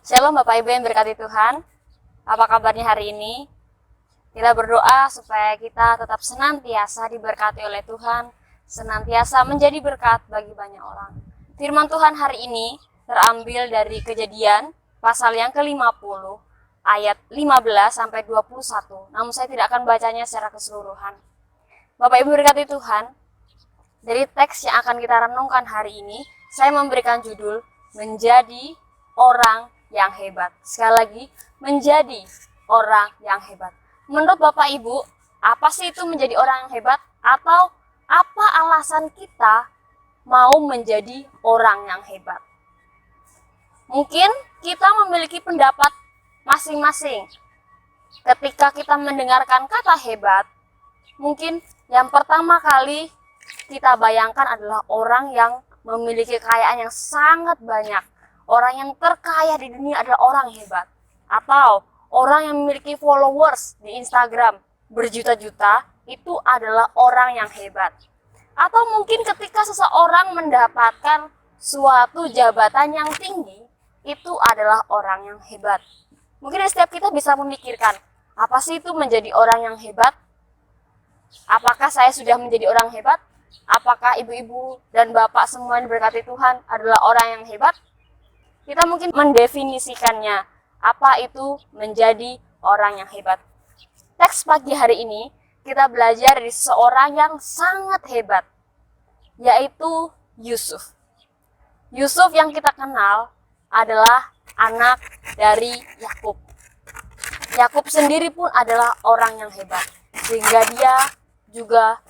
Shalom Bapak Ibu yang berkati Tuhan. Apa kabarnya hari ini? Kita berdoa supaya kita tetap senantiasa diberkati oleh Tuhan, senantiasa menjadi berkat bagi banyak orang. Firman Tuhan hari ini terambil dari Kejadian pasal yang ke-50 ayat 15 sampai 21. Namun saya tidak akan bacanya secara keseluruhan. Bapak Ibu berkati Tuhan, dari teks yang akan kita renungkan hari ini, saya memberikan judul Menjadi Orang yang Hebat. Sekali lagi, menjadi orang yang hebat. Menurut Bapak Ibu, apa sih itu menjadi orang yang hebat? Atau apa alasan kita mau menjadi orang yang hebat? Mungkin kita memiliki pendapat masing-masing. Ketika kita mendengarkan kata hebat, mungkin yang pertama kali kita bayangkan adalah orang yang memiliki kekayaan yang sangat banyak. Orang yang terkaya di dunia adalah orang hebat. Atau orang yang memiliki followers di Instagram berjuta-juta, itu adalah orang yang hebat. Atau mungkin ketika seseorang mendapatkan suatu jabatan yang tinggi, itu adalah orang yang hebat. Mungkin setiap kita bisa memikirkan, apa sih itu menjadi orang yang hebat? Apakah saya sudah menjadi orang hebat? Apakah ibu-ibu dan bapak semua yang diberkati Tuhan adalah orang yang hebat? Kita mungkin mendefinisikannya, apa itu menjadi orang yang hebat. Teks pagi hari ini, kita belajar dari seseorang yang sangat hebat, yaitu Yusuf. Yusuf yang kita kenal adalah anak dari Yakub. Yakub sendiri pun adalah orang yang hebat, sehingga dia juga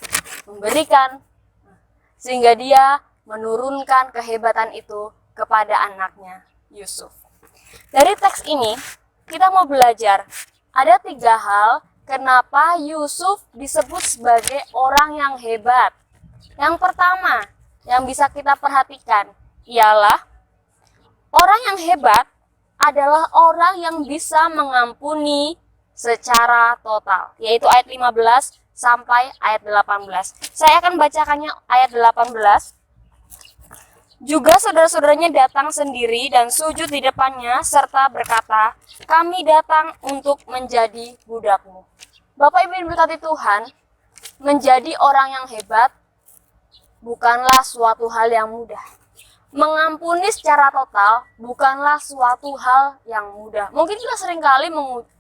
sehingga dia menurunkan kehebatan itu kepada anaknya Yusuf. Dari teks ini kita mau belajar ada 3 hal kenapa Yusuf disebut sebagai orang yang hebat. Yang pertama yang bisa kita perhatikan ialah orang yang hebat adalah orang yang bisa mengampuni secara total, yaitu ayat 15 sampai ayat 18. Saya akan bacakannya ayat 18. Juga saudara-saudaranya datang sendiri dan sujud di depannya serta berkata, kami datang untuk menjadi budakmu. Bapak Ibu yang berkati Tuhan, menjadi orang yang hebat bukanlah suatu hal yang mudah. Mengampuni secara total bukanlah suatu hal yang mudah. Mungkin kita seringkali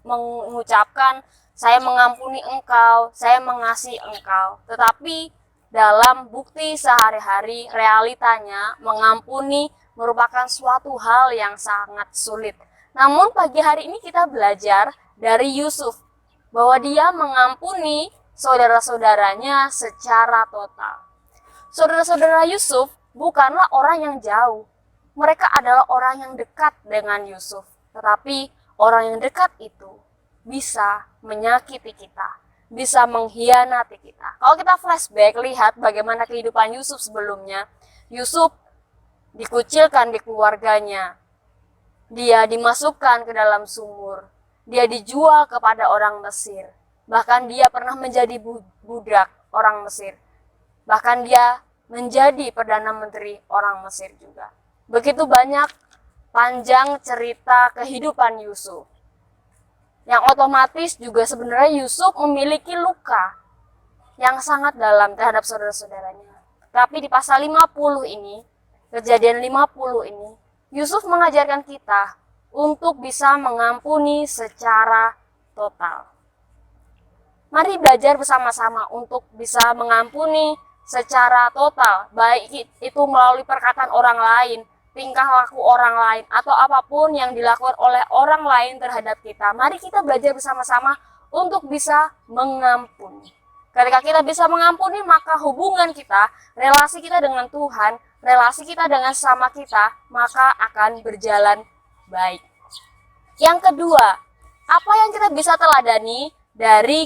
mengucapkan, saya mengampuni engkau, saya mengasihi engkau. Tetapi dalam bukti sehari-hari, realitanya mengampuni merupakan suatu hal yang sangat sulit. Namun pagi hari ini kita belajar dari Yusuf bahwa dia mengampuni saudara-saudaranya secara total. Saudara-saudara Yusuf bukanlah orang yang jauh. Mereka adalah orang yang dekat dengan Yusuf. Tetapi orang yang dekat itu bisa menyakiti kita, bisa mengkhianati kita. Kalau kita flashback, lihat bagaimana kehidupan Yusuf sebelumnya. Yusuf dikucilkan di keluarganya. Dia dimasukkan ke dalam sumur. Dia dijual kepada orang Mesir. Bahkan dia pernah menjadi budak orang Mesir. Bahkan dia menjadi Perdana Menteri orang Mesir juga. Begitu banyak panjang cerita kehidupan Yusuf. Yang otomatis juga sebenarnya Yusuf memiliki luka yang sangat dalam terhadap saudara-saudaranya. Tapi di pasal 50 ini, Kejadian 50 ini, Yusuf mengajarkan kita untuk bisa mengampuni secara total. Mari belajar bersama-sama untuk bisa mengampuni secara total, baik itu melalui perkataan orang lain, tingkah laku orang lain, atau apapun yang dilakukan oleh orang lain terhadap kita. Mari kita belajar bersama-sama untuk bisa mengampuni. Ketika kita bisa mengampuni, maka hubungan kita, relasi kita dengan Tuhan, relasi kita dengan sesama kita, maka akan berjalan baik. Yang kedua, apa yang kita bisa teladani dari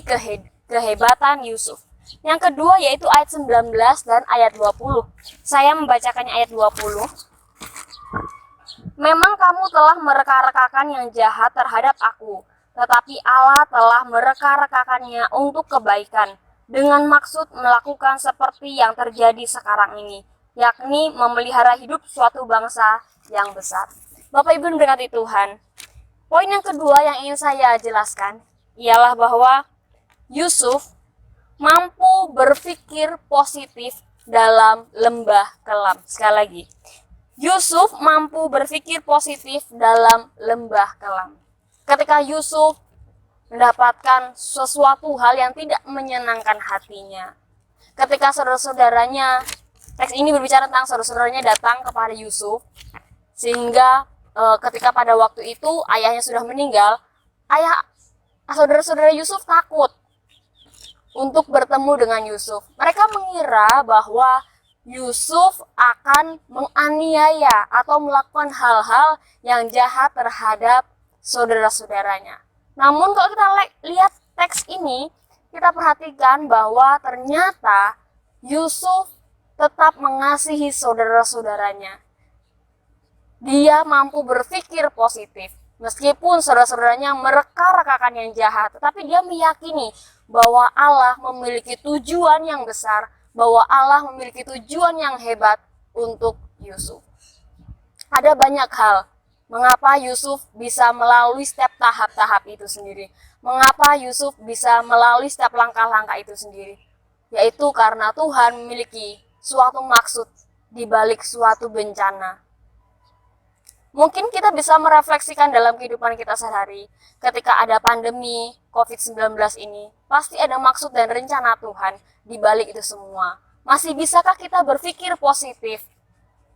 kehebatan Yusuf? Yang kedua yaitu ayat 19 dan ayat 20. Saya membacakannya ayat 20. Memang kamu telah mereka-rekakan yang jahat terhadap aku, tetapi Allah telah mereka-rekakannya untuk kebaikan, dengan maksud melakukan seperti yang terjadi sekarang ini, yakni memelihara hidup suatu bangsa yang besar. Bapak Ibu diberkati Tuhan. Poin yang kedua yang ingin saya jelaskan ialah bahwa Yusuf mampu berpikir positif dalam lembah kelam. Sekali lagi, Yusuf mampu berpikir positif dalam lembah kelam. Ketika Yusuf mendapatkan sesuatu hal yang tidak menyenangkan hatinya, ketika saudara-saudaranya, teks ini berbicara tentang saudara-saudaranya datang kepada Yusuf, sehingga ketika pada waktu itu ayahnya sudah meninggal, saudara-saudara Yusuf takut untuk bertemu dengan Yusuf. Mereka mengira bahwa Yusuf akan menganiaya atau melakukan hal-hal yang jahat terhadap saudara-saudaranya. Namun kalau kita lihat teks ini, kita perhatikan bahwa ternyata Yusuf tetap mengasihi saudara-saudaranya. Dia mampu berpikir positif. Meskipun saudara-saudaranya mereka-rekakan yang jahat, tetapi dia meyakini bahwa Allah memiliki tujuan yang besar, bahwa Allah memiliki tujuan yang hebat untuk Yusuf. Ada banyak hal mengapa Yusuf bisa melalui setiap tahap-tahap itu sendiri. Mengapa Yusuf bisa melalui setiap langkah-langkah itu sendiri. Yaitu karena Tuhan memiliki suatu maksud di balik suatu bencana. Mungkin kita bisa merefleksikan dalam kehidupan kita sehari. Ketika ada pandemi COVID-19 ini, pasti ada maksud dan rencana Tuhan di balik itu semua. Masih bisakah kita berpikir positif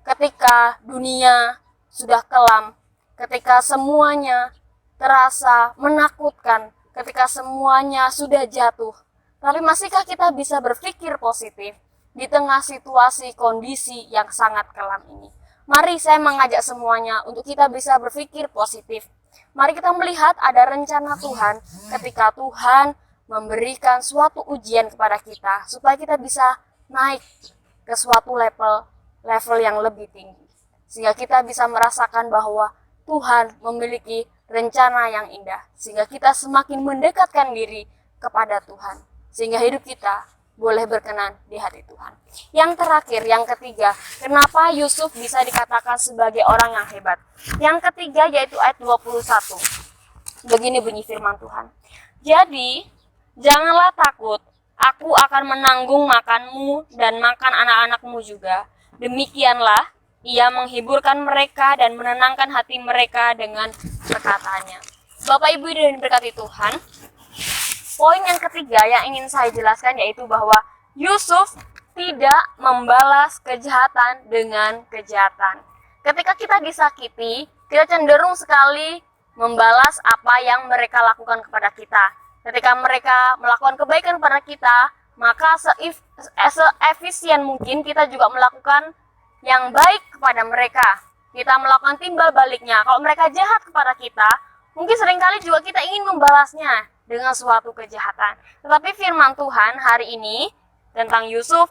ketika dunia sudah kelam, ketika semuanya terasa menakutkan, ketika semuanya sudah jatuh? Tapi masihkah kita bisa berpikir positif di tengah situasi kondisi yang sangat kelam ini? Mari saya mengajak semuanya untuk kita bisa berpikir positif. Mari kita melihat ada rencana Tuhan ketika Tuhan memberikan suatu ujian kepada kita supaya kita bisa naik ke suatu level yang lebih tinggi. Sehingga kita bisa merasakan bahwa Tuhan memiliki rencana yang indah. Sehingga kita semakin mendekatkan diri kepada Tuhan. Sehingga hidup kita boleh berkenan di hati Tuhan. Yang terakhir, yang ketiga, kenapa Yusuf bisa dikatakan sebagai orang yang hebat? Yang ketiga yaitu ayat 21. Begini bunyi firman Tuhan. Jadi, janganlah takut, aku akan menanggung makanmu dan makan anak-anakmu juga. Demikianlah ia menghiburkan mereka dan menenangkan hati mereka dengan perkataannya. Bapak Ibu yang diberkati Tuhan, poin yang ketiga yang ingin saya jelaskan yaitu bahwa Yusuf tidak membalas kejahatan dengan kejahatan. Ketika kita disakiti, kita cenderung sekali membalas apa yang mereka lakukan kepada kita. Ketika mereka melakukan kebaikan kepada kita, maka seefisien mungkin kita juga melakukan yang baik kepada mereka. Kita melakukan timbal baliknya. Kalau mereka jahat kepada kita, mungkin seringkali juga kita ingin membalasnya dengan suatu kejahatan. Tetapi firman Tuhan hari ini tentang Yusuf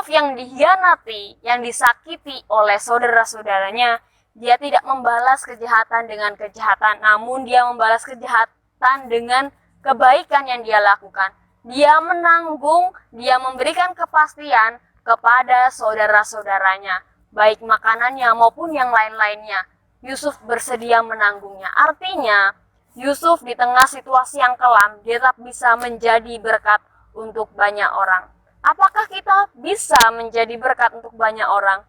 yang dihianati, yang disakiti oleh saudara-saudaranya, dia tidak membalas kejahatan dengan kejahatan, namun dia membalas kejahatan dengan kebaikan yang dia lakukan. Dia menanggung, dia memberikan kepastian kepada saudara-saudaranya, baik makanannya maupun yang lain-lainnya. Yusuf bersedia menanggungnya. Artinya, Yusuf di tengah situasi yang kelam, dia tetap bisa menjadi berkat untuk banyak orang. Apakah kita bisa menjadi berkat untuk banyak orang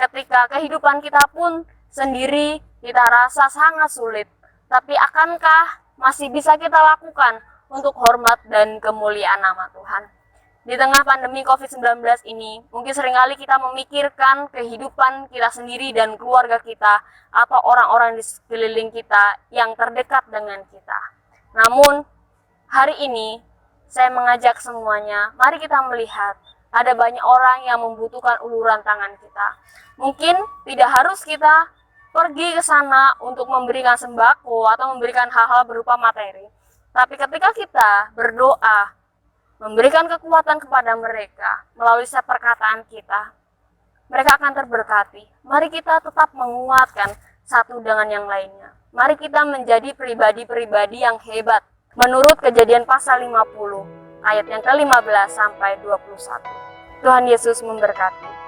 ketika kehidupan kita pun sendiri kita rasa sangat sulit? Tapi akankah masih bisa kita lakukan untuk hormat dan kemuliaan nama Tuhan? Di tengah pandemi COVID-19 ini, mungkin seringkali kita memikirkan kehidupan kita sendiri dan keluarga kita atau orang-orang di sekeliling kita yang terdekat dengan kita. Namun, hari ini saya mengajak semuanya, mari kita melihat ada banyak orang yang membutuhkan uluran tangan kita. Mungkin tidak harus kita pergi ke sana untuk memberikan sembako atau memberikan hal-hal berupa materi. Tapi ketika kita berdoa, memberikan kekuatan kepada mereka melalui setiap perkataan kita, mereka akan terberkati. Mari kita tetap menguatkan satu dengan yang lainnya. Mari kita menjadi pribadi-pribadi yang hebat. Menurut Kejadian pasal 50, ayat yang ke-15 sampai 21. Tuhan Yesus memberkati.